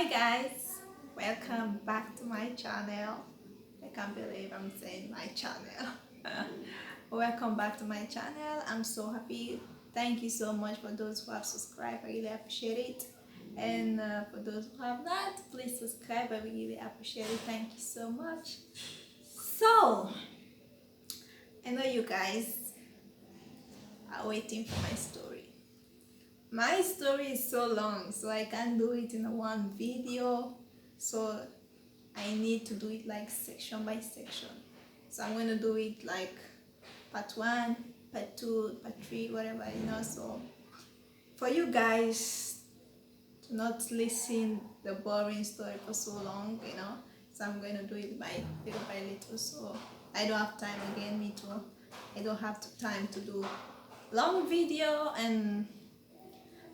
Hi guys, welcome back to my channel. I can't believe I'm saying my channel. Welcome back to my channel. I'm so happy. Thank you so much for those who have subscribed. I really appreciate it. And for those who have not, please subscribe. I really appreciate it. Thank you so much. So, I know you guys are waiting for my story. My story is so long, so I can't do it in one video. So I need to do it like section by section. So I'm going to do it like part 1, part 2, part 3, whatever, So for you guys to not listen the boring story for so long, So I'm going to do it by little. So I don't have time again, me too. I don't have time to do long video, and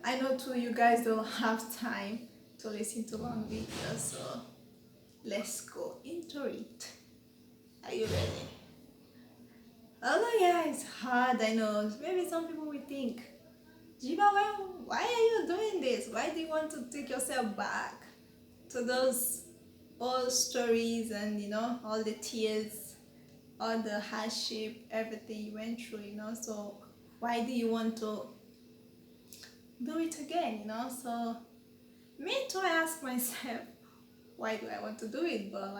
I know too you guys don't have time to listen to long videos, so let's go into it. Are you ready? Although yeah, it's hard, I know. Maybe some people will think, Jiba, why are you doing this? Why do you want to take yourself back to those old stories and all the tears, all the hardship, everything you went through, So why do you want to do it again, So me too, I ask myself, why do I want to do it? But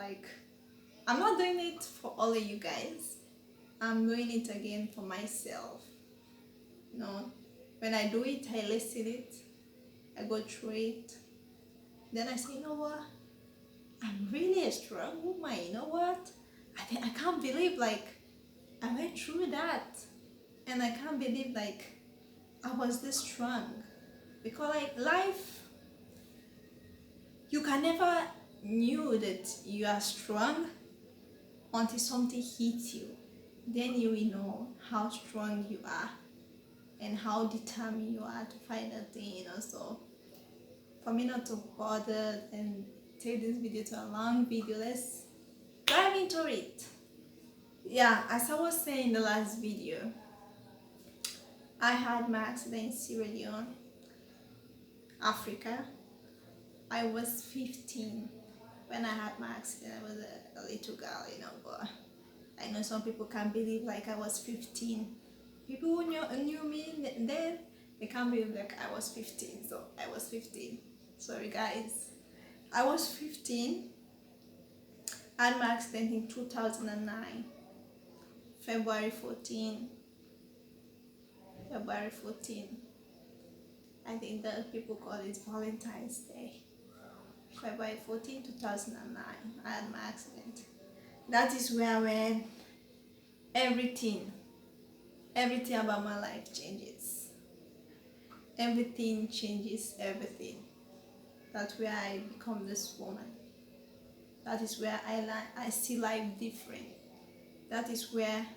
I'm not doing it for all of you guys. I'm doing it again for myself. When I do it, I listen it, I go through it. Then I say, you know what? I'm really a strong woman. You know what? I can't believe I went through that, and I can't believe I was this strong. Because life, you can never knew that you are strong until something hits you. Then you will know how strong you are and how determined you are to find a thing, So for me not to bother and take this video to a long video, let's dive into it. Yeah, as I was saying in the last video, I had my accident in Sierra Leone, Africa. I was 15 when I had my accident. I was a little girl, but I know some people can't believe I was 15. People who knew me then, they can't believe I was 15. So I was 15. Sorry guys. I was 15. I had my accident in 2009. February 14. February 14. I think that people call it Valentine's Day. February 14, 2009. I had my accident. That is where when everything about my life changes. Everything changes everything. That's where I become this woman. That is where I see life different. That is where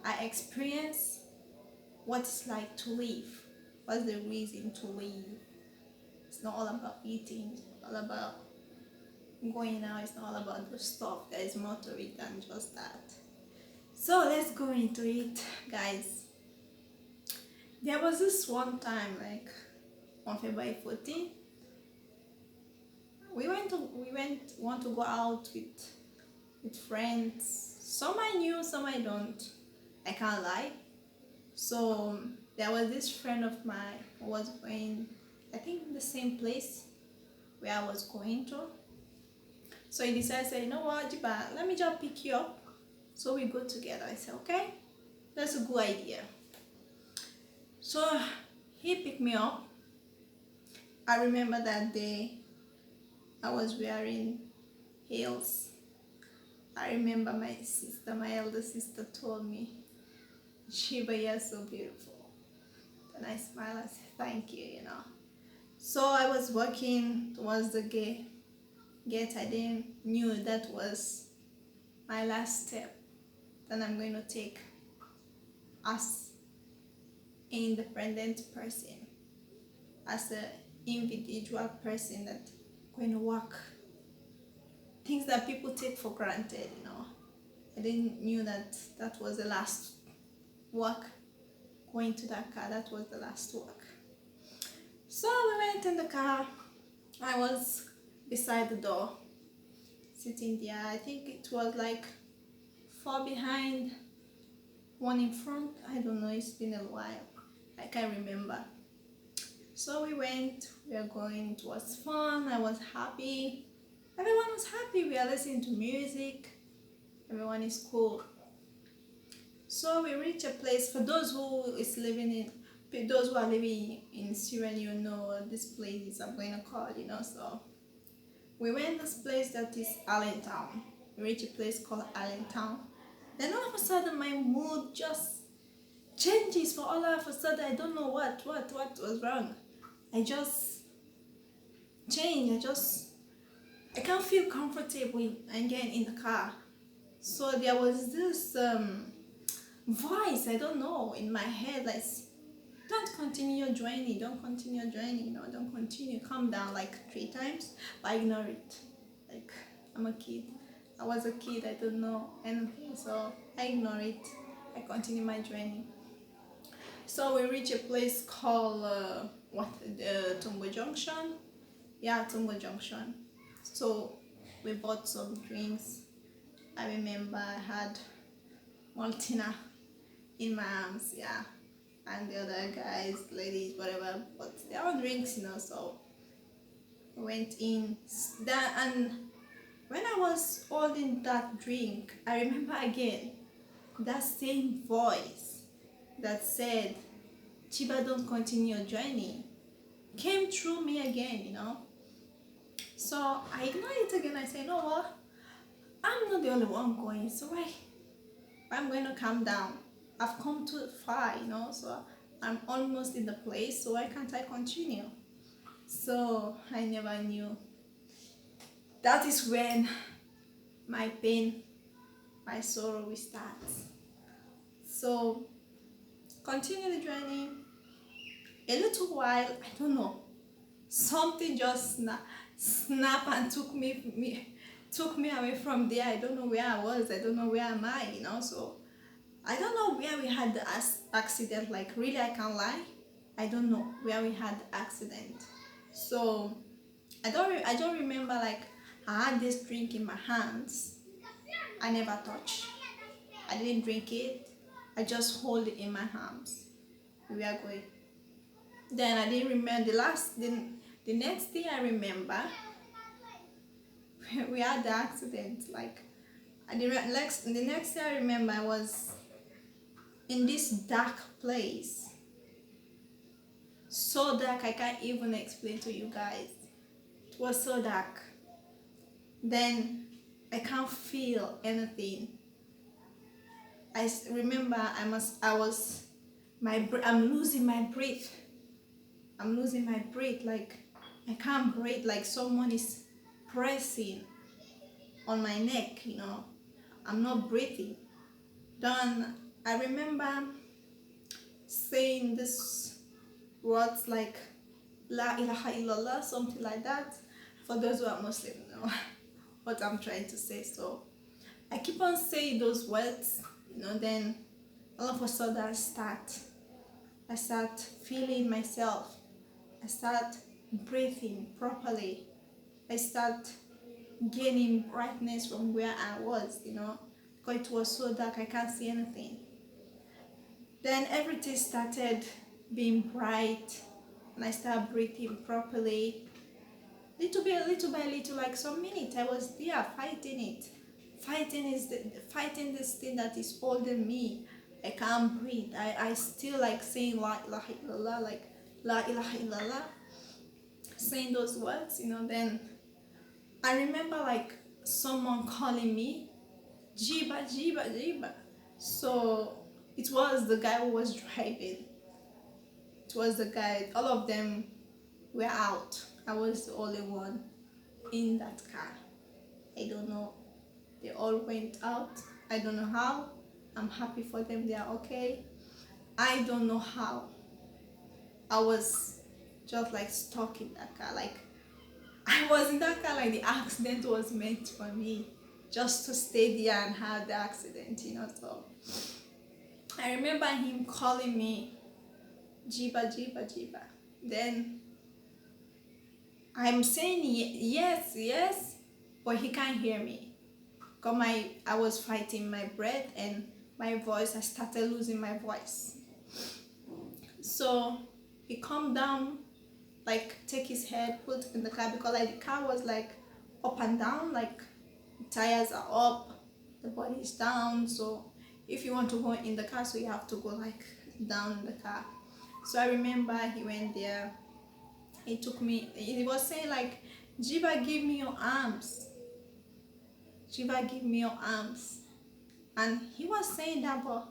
I experience what it's like to live. What's the reason to live? It's not all about eating. It's not all about going out. It's not all about the stuff. There is more to it than just that. So let's go into it, guys. There was this one time, on February 14th, we want to go out with friends. Some I knew, some I don't. I can't lie. So there was this friend of mine who was going, I think, the same place where I was going to. So he decided, say, you know what, Jiba, let me just pick you up. So we go together. I said, okay, that's a good idea. So he picked me up. I remember that day I was wearing heels. I remember my elder sister told me, Shiba, you're so beautiful. And I smiled, I said, thank you, So I was walking towards the gate. I didn't knew that was my last step that I'm going to take as an independent person, as an individual person that's going to work. Things that people take for granted, I didn't knew that was the last work. Going to that car, that was the last work. So we went in the car. I was beside the door, sitting there. I think it was like four behind, one in front. I don't know, it's been a while. I can't remember. So we went, we are going, it was fun, I was happy. Everyone was happy, we are listening to music, everyone is cool. So we reach a place, for those who are living in Syria, you know this place is, I'm going to call it, so we went this place that is Allentown. We reach a place called Allentown. Then all of a sudden my mood just changes. For all of a sudden I don't know what was wrong. I just changed. I can't feel comfortable again in the car. So there was this voice, I don't know, in my head, like, don't continue your journey, don't continue your journey, don't continue, calm down, like 3 times, but I ignore it. Like, I'm a kid. I was a kid, I don't know anything, so I ignore it. I continue my journey. So we reach a place called Tumbo Junction. Yeah, Tumbo Junction. So we bought some drinks. I remember I had Maltina in my arms, yeah, and the other guys, ladies, whatever, but their own drinks, so we went in that. And when I was holding that drink, I remember again that same voice that said, Chiba, don't continue your journey, came through me again, So I ignored it again. I said, you know what, I'm not the only one going, so I'm going to calm down. I've come too far, so I'm almost in the place, so why can't I continue? So I never knew. That is when my pain, my sorrow will start. So continue the journey. A little while, I don't know, something just snap and took me away from there. I don't know where I was. I don't know where am I, so I don't know where we had the accident. Like, really, I can't lie. I don't know where we had the accident. So I don't remember, like, I had this drink in my hands. I never touched. I didn't drink it. I just hold it in my hands. We are going. Then I didn't remember the next thing I remember, we had the accident. Like, the next thing I remember, I was in this dark place. So dark, I can't even explain to you guys. It was so dark. Then I can't feel anything. I remember I'm losing my breath. I'm losing my breath. Like, I can't breathe. Like, someone is pressing on my neck. I'm not breathing. Then I remember saying this words like La ilaha illallah, something like that. For those who are Muslim, know what I'm trying to say. So I keep on saying those words, then all of a sudden I start feeling myself. I start breathing properly. I start gaining brightness from where I was, because it was so dark, I can't see anything. Then everything started being bright, and I started breathing properly. Little by little, like some minutes, I was there fighting it. Fighting this thing that is holding me. I can't breathe. I still like saying La ilaha illallah, like La ilaha illallah, saying those words, Then I remember like someone calling me, Jiba, Jiba, Jiba. So it was the guy who was driving. It was the guy. All of them were out. I was the only one in that car. I don't know. They all went out. I don't know how. I'm happy for them. They are okay. I don't know how. I was just like stuck in that car. Like, I was in that car like the accident was meant for me. Just to stay there and have the accident, So I remember him calling me Jiba, Jiba, Jiba. Then I'm saying yes, yes, but he can't hear me. Cause I was fighting my breath and my voice. I started losing my voice. So he calmed down, like take his head, put in the car because like the car was like up and down, like tires are up, the body is down. So if you want to go in the car, so you have to go like down in the car. So I remember he went there. He took me. He was saying like, "Jiva, give me your arms. Jiva, give me your arms." And he was saying that, but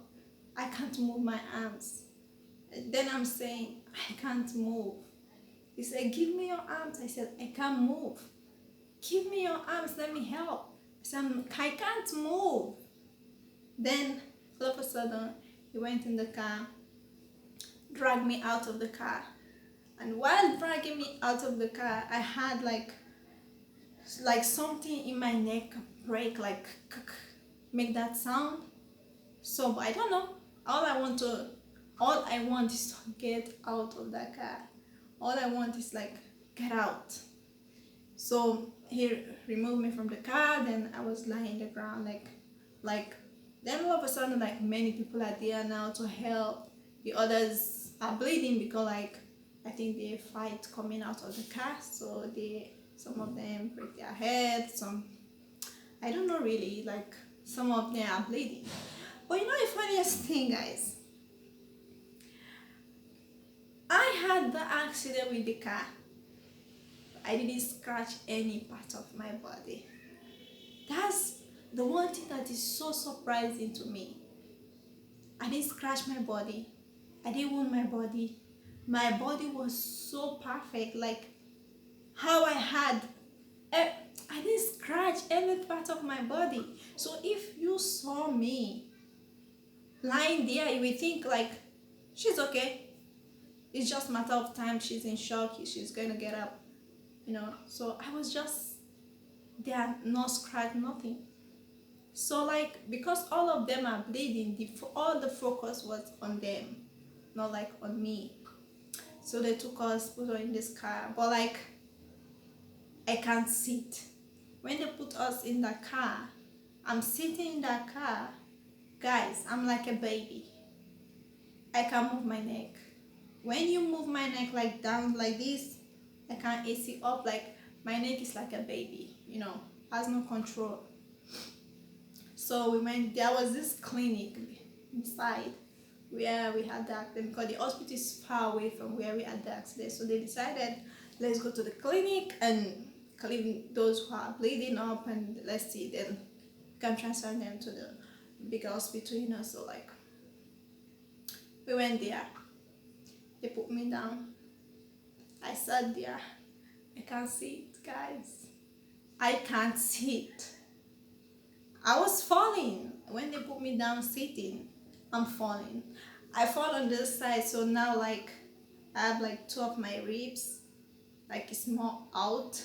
I can't move my arms. Then I'm saying, I can't move. He said, "Give me your arms." I said, "I can't move." "Give me your arms, let me help." I said, "I can't move." Then all of a sudden, he went in the car, dragged me out of the car. And while dragging me out of the car, I had like something in my neck break, like make that sound. So I don't know. All I want is to get out of that car. All I want is like get out. So he removed me from the car. Then I was lying on the ground, like. Then all of a sudden, like many people are there now to help. The others are bleeding because like I think they fight coming out of the car. So some of them break their head. Some I don't know really. Like some of them are bleeding. But you know the funniest thing, guys. I had the accident with the car. I didn't scratch any part of my body. That's the one thing that is so surprising to me. I didn't scratch my body. I didn't wound my body. My body was so perfect. Like how I didn't scratch any part of my body. So if you saw me lying there, you would think like she's okay. It's just a matter of time. She's in shock. She's going to get up. So I was just there, no scratch, nothing. So like because all of them are bleeding, all the focus was on them, not like on me. So they took us, put us in this car, but like I can't sit. When they put us in the car, I'm sitting in that car, guys, I'm like a baby. I can't move my neck. When you move my neck like down like this, I can't AC up. Like my neck is like a baby, has no control. So we went. There was this clinic inside where we had the accident because the hospital is far away from where we had the accident. So they decided, let's go to the clinic and clean those who are bleeding up, and let's see, then we can transfer them to the bigger hospital. So like we went there. They put me down. I sat there. I can't sit, guys. I can't sit. I was falling. When they put me down sitting, I'm falling. I fall on this side, so now like I have like two of my ribs, like it's more out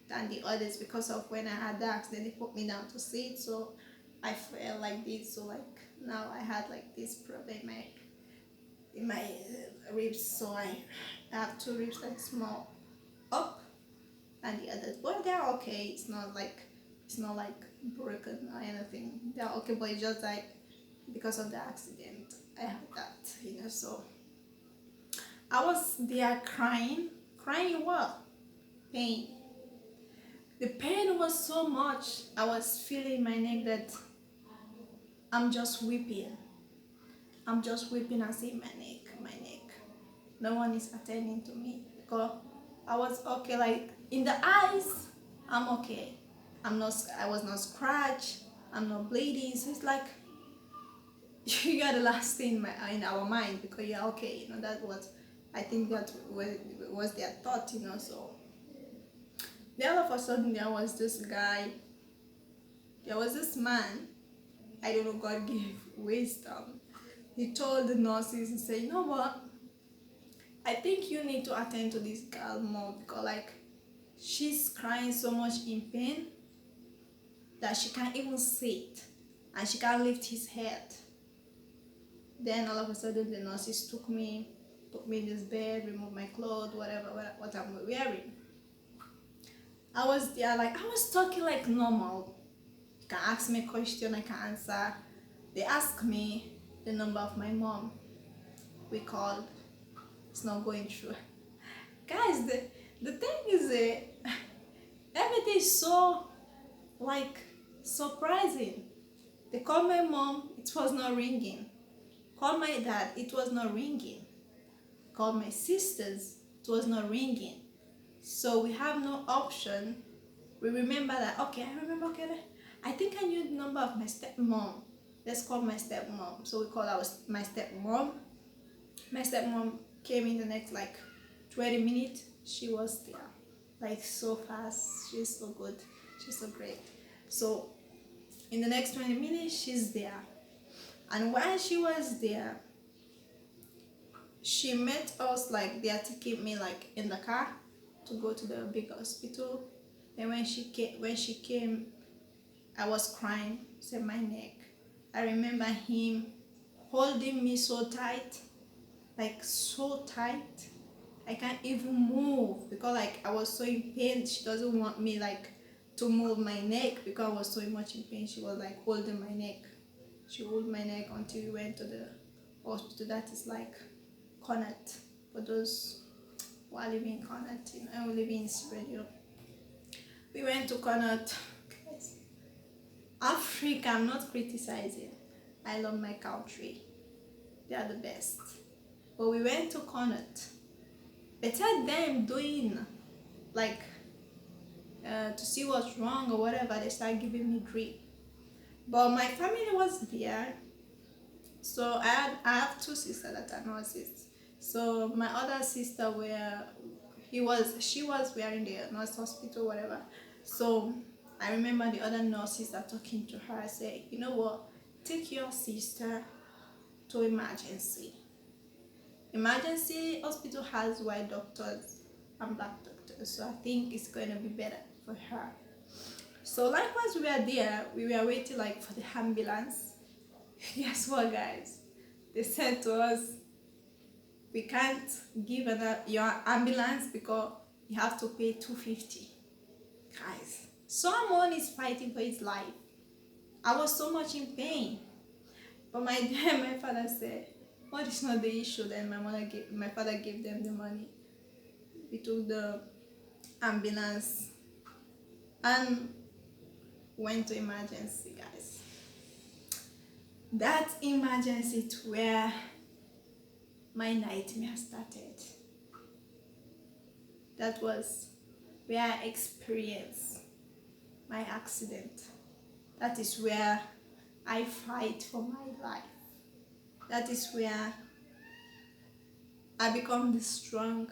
than the others because of when I had the accident. They put me down to sit, so I fell like this. So like now I had like this problem in my ribs, so I have two ribs that's more up than the others, but they're okay. It's not like broken or anything. They're okay, but it's just like because of the accident I have that. So I was there crying what? Pain. The pain was so much. I was feeling my neck that I'm just weeping. I see my neck. No one is attending to me because I was okay. Like in the eyes, I'm okay. I was not scratched. I'm not bleeding. So it's like you got the last thing in our mind because you're okay. That was, I think that was their thought. So then all of a sudden there was this guy. There was this man. I don't know. God gave wisdom. He told the nurses and said, "You know what? I think you need to attend to this girl more because like she's crying so much in pain that she can't even sit and she can't lift his head." Then all of a sudden the nurses took me in this bed, removed my clothes, whatever what I'm wearing. I was there, like I was talking like normal. You can ask me a question, I can answer. They asked me the number of my mom. We called. It's not going through. Guys, the thing is, everything is so like surprising. They called my mom, it was not ringing. Called my dad, it was not ringing. Called my sisters, it was not ringing. So we have no option. We remember that, okay, I remember, okay, I think I knew the number of my stepmom. Let's call my stepmom. So we called my stepmom. My stepmom came in the next like 20 minutes. She was there, like so fast. She's so good. She's so great. So in the next 20 minutes, she's there. And while she was there, she met us, like they are taking me like in the car to go to the big hospital. And when she came, I was crying, said my neck. I remember him holding me so tight, like so tight. I can't even move because like I was so in pain. She doesn't want me like to move my neck because I was so much in pain. She was like holding my neck. She held my neck until we went to the hospital. That is like Connaught, for those who are living in Connaught, you know, and we live in Sierra Leone. We went to Connaught. Africa, I'm not criticizing. I love my country. They are the best. But we went to Connaught. Better them doing like to see what's wrong or whatever, they start giving me drip. But my family was there. So I have two sisters that are nurses. So my other sister she was wearing the nurse hospital, whatever. So I remember the other nurses are talking to her, say, you know what, take your sister to emergency. Emergency hospital has white doctors and black doctors, so I think it's going to be better for her. So likewise, we were there, we were waiting like for the ambulance. Guess what, guys? They said to us, we can't give your ambulance because you have to pay $250. Guys, someone is fighting for his life. I was so much in pain. But my father said, what is not the issue? Then my father gave them the money. We took the ambulance and went to emergency, guys. That emergency to where my nightmare started. That was where I experienced my accident. That is where I fight for my life. That is where I become the strong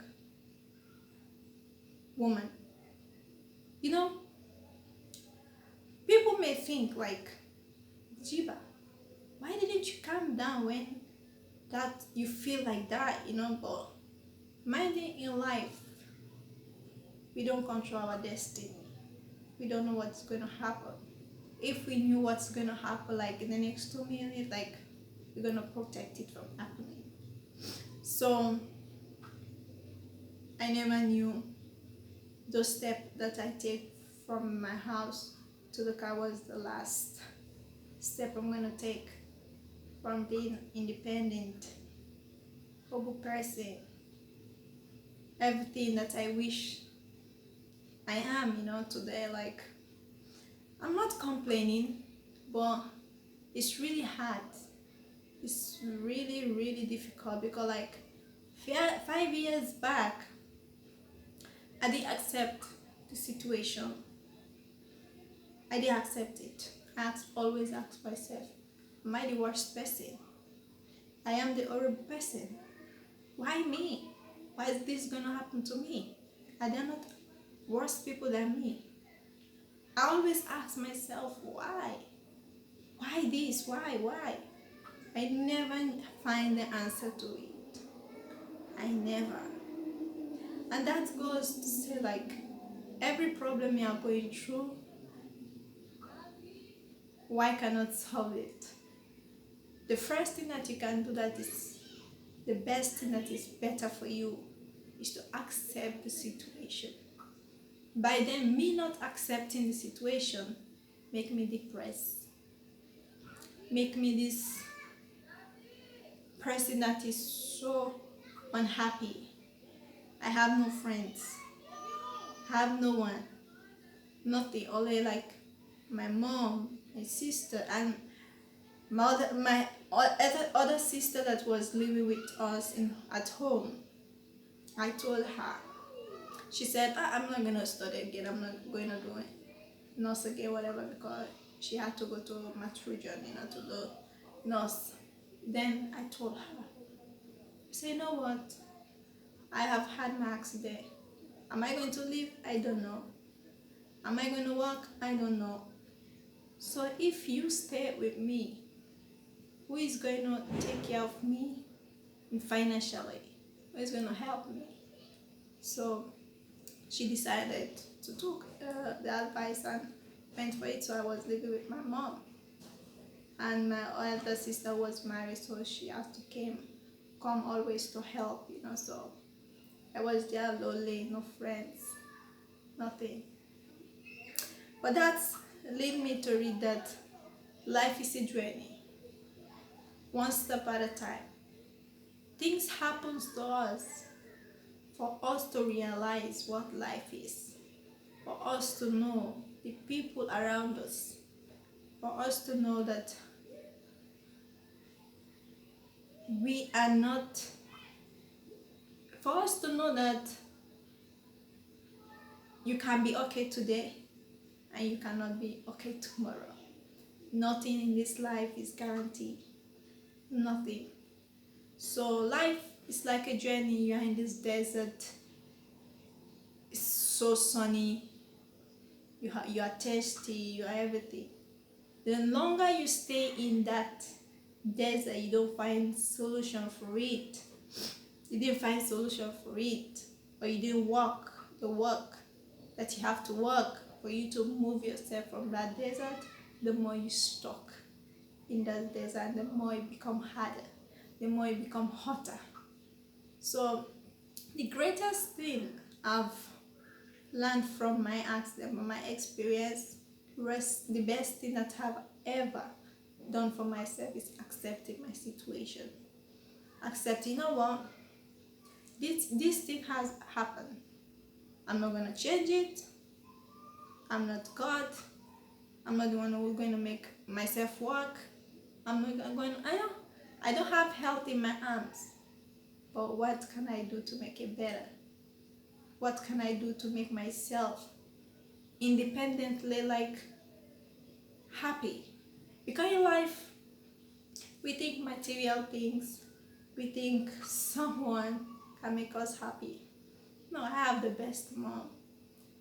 woman. You know, people may think like, Jiba, why didn't you calm down when that you feel like that, you know? But minding in life, we don't control our destiny. We don't know what's going to happen. If we knew what's going to happen, like in the next 2 minutes, like we're going to protect it from happening. So I never knew the step that I take from my house to the car was the last step I'm going to take from being independent, humble person, everything that I wish I am, you know, today. Like, I'm not complaining, but it's really hard. It's really, really difficult because like 5 years back, I didn't accept the situation. I didn't accept it. I always ask myself, am I the worst person? I am the horrible person. Why me? Why is this gonna happen to me? Are there not worse people than me? I always ask myself, why? Why this? Why? I never find the answer to it. I never. And that goes to say like, every problem you are going through, why cannot solve it? The first thing that you can do that is the best thing that is better for you is to accept the situation. By then, me not accepting the situation make me depressed, make me this person that is so unhappy. I have no friends, have no one, nothing, only like my mom, my sister, and my other sister that was living with us at home. I told her, she said, I'm not gonna study again, I'm not going to do it, nurse again, whatever, because she had to go to matrujan, to do nurse. Then I told her, I said, you know what? I have had my accident. Am I going to live? I don't know. Am I going to work? I don't know. So if you stay with me, who is going to take care of me financially? Who is going to help me? So she decided to take the advice and went for it. So I was living with my mom. And my elder sister was married, so she had to come always to help, so I was there lonely, no friends, nothing. But that's led me to read that life is a journey, one step at a time. Things happen to us for us to realize what life is, for us to know the people around us, for us to know that we are not, for us to know that you can be okay today and you cannot be okay tomorrow. Nothing in this life is guaranteed. Nothing. So life is like a journey. You are in this desert. It's so sunny. You are thirsty. You are everything. The longer you stay in that desert, you don't find solution for it. You didn't find solution for it, or you didn't work the work that you have to work for you to move yourself from that desert. The more you stuck in that desert, the more it become harder, the more it become hotter. So the greatest thing I've learned from my accident, from my experience, the best thing that I've ever done for myself is accepting my situation. Accept, you know what, this thing has happened. I'm not going to change it. I'm not God. I'm not the one who's going to make myself work. I'm not going to, I don't have health in my arms. But what can I do to make it better? What can I do to make myself independently, like, happy? Because in life, we think material things, we think someone can make us happy. No, I have the best mom,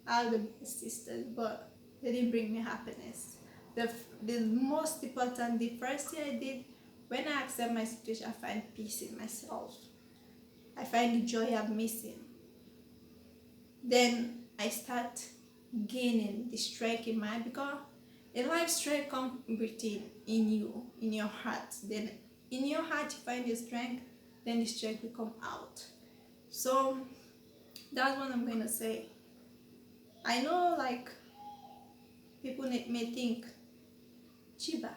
I have the best sisters, but they didn't bring me happiness. The most important, the first thing I did, when I accept my situation, I find peace in myself. I find the joy I'm missing. Then I start gaining the strength in mind, because in life, strength comes within, in you, in your heart. Then in your heart you find the strength, then the strength will come out. So that's what I'm going to say. I know, like, people may think, Chiba,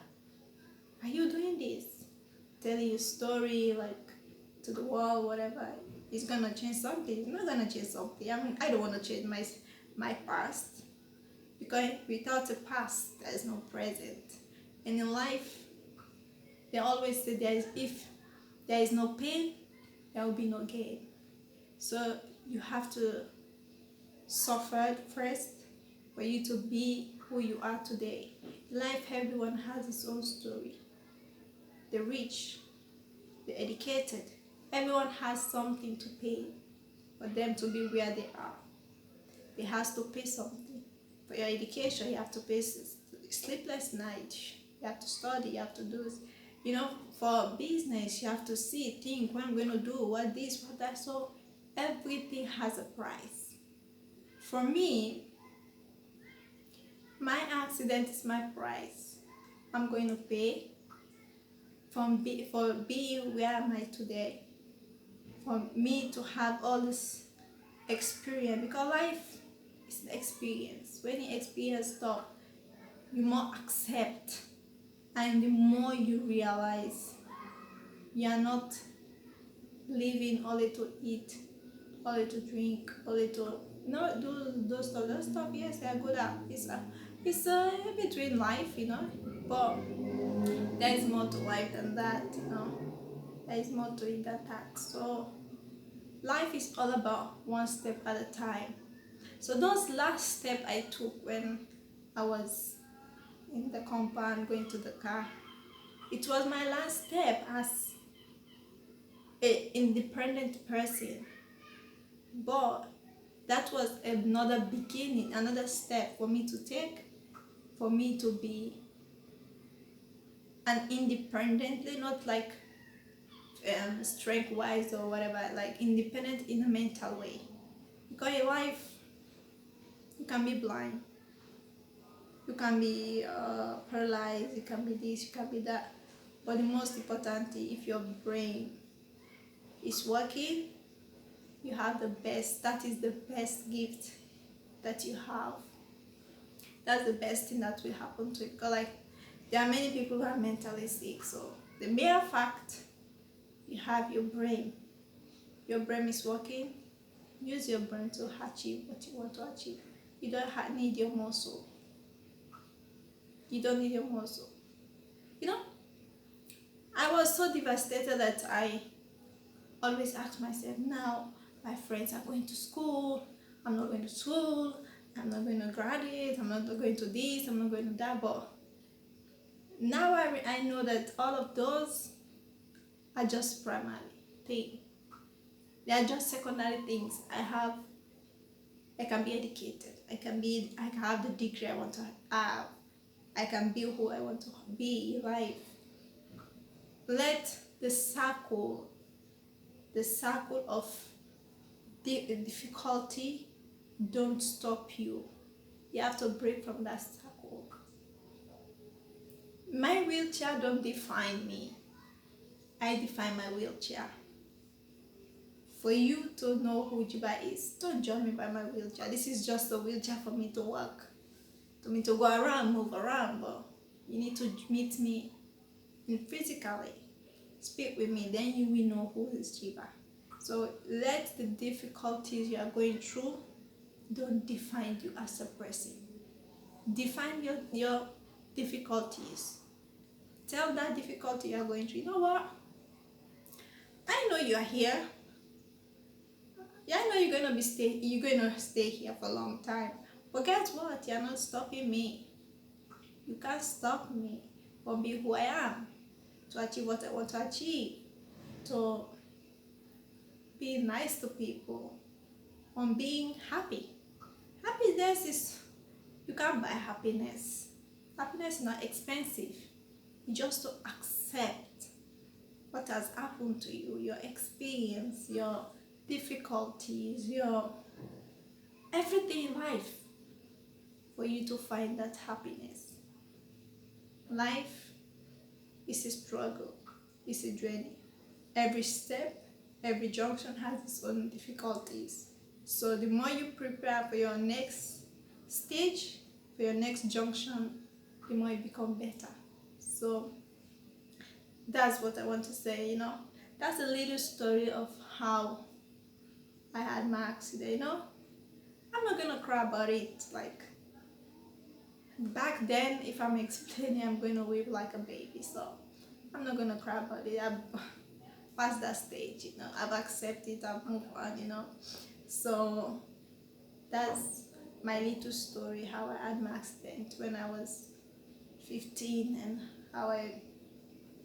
are you doing this? Telling your story, like, to the world, whatever. It's gonna change something. It's not gonna change something. I mean, I don't want to change my past, because without a past, there is no present. And in life, they always say if there is no pain, there will be no gain. So you have to suffer first for you to be who you are today. In life, everyone has his own story. The rich, the educated, everyone has something to pay for them to be where they are. They have to pay something. For your education, you have to pay sleepless nights. You have to study, you have to do, for business, you have to think, what I'm going to do, what this, what that. So everything has a price. For me, my accident is my price. I'm going to pay for being where am I today, for me to have all this experience, because life It's the experience. When you experience stuff, you more accept, and the more you realize you are not living only to eat, only to drink, only to those stuff. Yes, they are good at. It's between life, but there is more to life than that. There is more to it than that. So life is all about one step at a time. So those last step I took when I was in the compound going to the car, it was my last step as an independent person. But that was another beginning, another step for me to take, for me to be an independently, not like strength wise or whatever, like independent in a mental way. Because in life, you can be blind, you can be paralyzed, you can be this, you can be that. But the most important thing, if your brain is working, you have the best. That is the best gift that you have. That's the best thing that will happen to you. Because like there are many people who are mentally sick. So the mere fact you have your brain is working, use your brain to achieve what you want to achieve. You don't need your muscle. You don't need your muscle. I was so devastated that I always ask myself, now my friends are going to school, I'm not going to school, I'm not going to graduate, I'm not going to this, I'm not going to that. But now I know that all of those are just primary things. They are just secondary things. I can be educated, I can have the degree I want to have, I can be who I want to be in life. Let the circle of difficulty don't stop you. You have to break from that circle. My wheelchair don't define me. I define my wheelchair. For you to know who Jiba is, don't judge me by my wheelchair. This is just a wheelchair for me to work, for me to go around, move around. But you need to meet me physically, speak with me, then you will know who is Jiba. So let the difficulties you are going through don't define you as a person. Define your difficulties. Tell that difficulty you are going through, you know what? I know you are here. Yeah, I know you're gonna stay here for a long time. But guess what? You're not stopping me. You can't stop me from being who I am, to achieve what I want to achieve, to be nice to people, on being happy. Happiness is, you can't buy happiness. Happiness is not expensive. You just to accept what has happened to you, your experience, your difficulties, your everything in life, for you to find that happiness. Life is a struggle, it's a journey. Every step, every junction has its own difficulties. So the more you prepare for your next stage, for your next junction, the more you become better. So that's what I want to say. That's a little story of how I had my accident. I'm not gonna cry about it. Like back then, if I'm explaining, I'm going to weep like a baby. So I'm not gonna cry about it. I've passed that stage. I've accepted. I've moved on. So that's my little story, how I had my accident when I was 15 and how I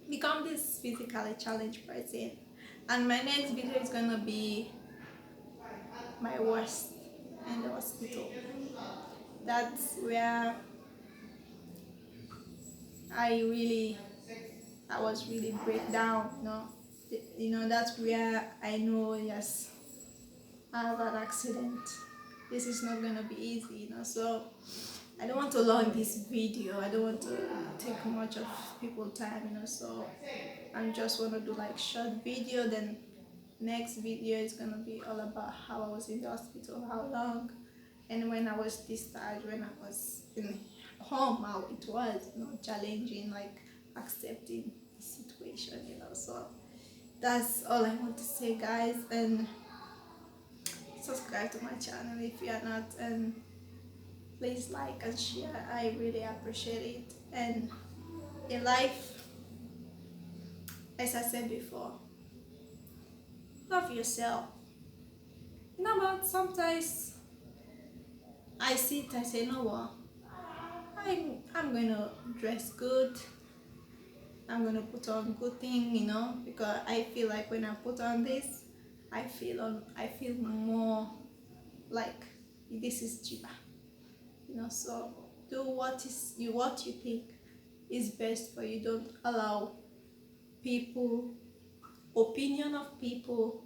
become this physically challenged person. And my next video is gonna be my worst in the hospital. That's where I was really break down. That's where I know, yes, I have an accident. This is not gonna be easy. So I don't want to long this video. I don't want to take much of people's time. So I just want to do like short video. Then next video is gonna be all about how I was in the hospital, how long, And when I was discharged, when I was in home, how it was, challenging, like accepting the situation. So that's all I want to say, guys. And subscribe to my channel if you are not, and please like and share. I really appreciate it. And in life, as I said before, love yourself. But sometimes I sit, I say, no, what? I'm gonna dress good. I'm gonna put on good thing, because I feel like when I put on this, I feel more like this is cheaper. So do what you think is best for you. Don't allow people, opinion of people,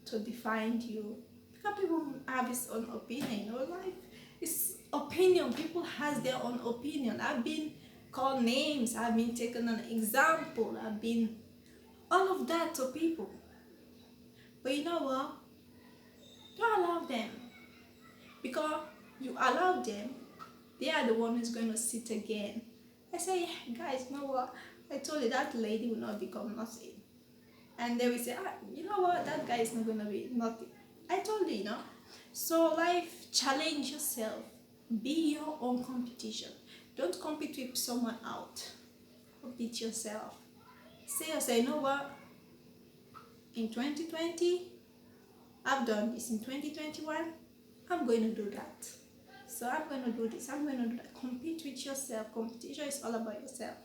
to define you, because people have his own opinion. Life is opinion. People has their own opinion. I've been called names, I've been taken an example, I've been all of that to people, but you know what, don't allow them, because you allow them, they are the one who's going to sit again. I say, guys, you know what, I told you that lady will not become nothing. And they will say, you know what, that guy is not going to be nothing. I told you, So life, challenge yourself. Be your own competition. Don't compete with someone out. Compete yourself. Say, you know what, in 2020, I've done this. In 2021, I'm going to do that. So I'm going to do this. I'm going to do that. Compete with yourself. Competition is all about yourself.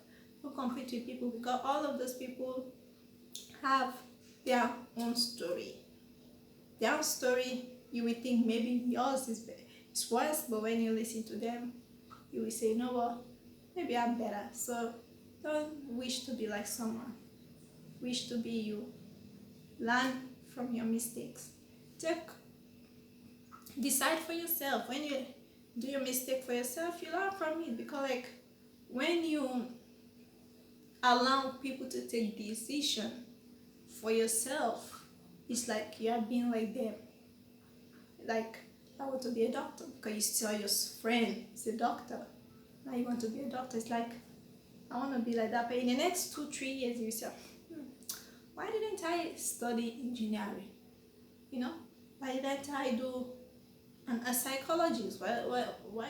Don't compete with people, because all of those people have their own story. Their own story, you will think maybe yours is worse, but when you listen to them, you will say, you know what, maybe I'm better. So don't wish to be like someone. Wish to be you. Learn from your mistakes. Decide for yourself. When you do your mistake for yourself, you learn from it, because like when you allow people to take decision for yourself, it's like you are being like them. Like, I want to be a doctor because you saw your friend is a doctor. Now you want to be a doctor. It's like, I want to be like that. But in the next 2-3 years, you say, why didn't I study engineering? Why didn't I do a psychologist? Why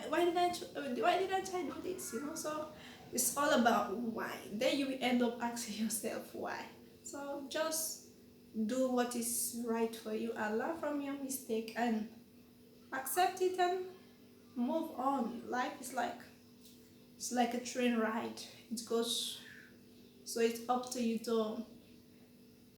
didn't I do this? So it's all about why. Then you will end up asking yourself why. So just do what is right for you and learn from your mistake and accept it and move on. Life is like a train ride. It goes, so it's up to you to